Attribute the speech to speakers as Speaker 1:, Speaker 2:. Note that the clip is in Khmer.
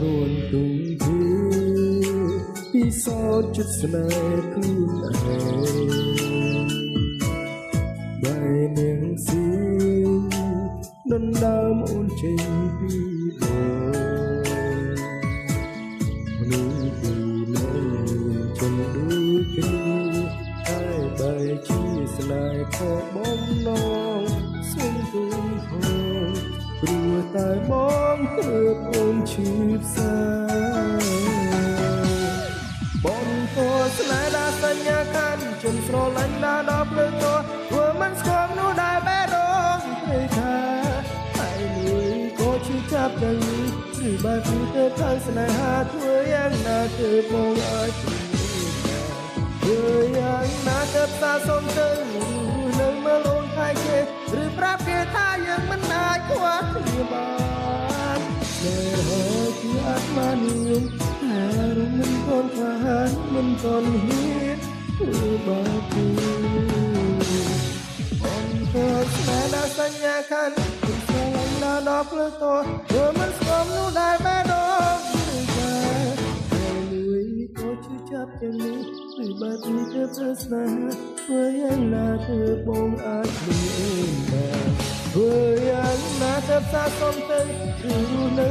Speaker 1: រួនទុំគឺពិសោធន៍ចិត្តស្នេហ៍ខ្លួនឯងបែរនាងស៊ីដណ្ដើមអូនចេញពីដងមនុស្សពីនៅចំដូចគ្នាតែបែរជាស្នេហ៍ខកបំណងសុំទុំផងព្រោះតែបងទើបអូនឈឺផ្សាបងតើស្នេហ៍ដល់សញ្ញាខាន់ចំស្រឡាញ់ដល់ដល់ភ្លើងតធ្វើមិនស្គមនោះដែលបែរងព្រៃថាហើយមួយក៏ឈឺចាប់ទាំងនេះឬបើគឺទៅថើស្នេហាធ្វើយ៉ាងណាគឺបងអាចធ្វើយ៉ាងណាទៅតាសុំទៅនៅមើលអូនថៃគេឬប្រាប់គេថាយើងមិនអាចខ្វះគ្នាបានតែហើយគឺអាត្មានិយមតែរំមិនទាន់ខ្វះមិនទាន់ហ៊ានគឺបាគូអូនក៏ស្នេហ៍ដល់សញ្ញាខាន់គឺស្រឡាញ់ដល់ភ្លើងតធ្វើមិនស្គមនោះដែលបែរងគឺថាហើយមួយក៏ឈឺចាប់ទាំងនេះឬបើទីទៅធ្វើស្នេហាធ្វើយ៉ាងណាគឺបងអាចលំអេងបានធ្វើយ៉ាងណាទៅសាសុំទៅគឺនៅ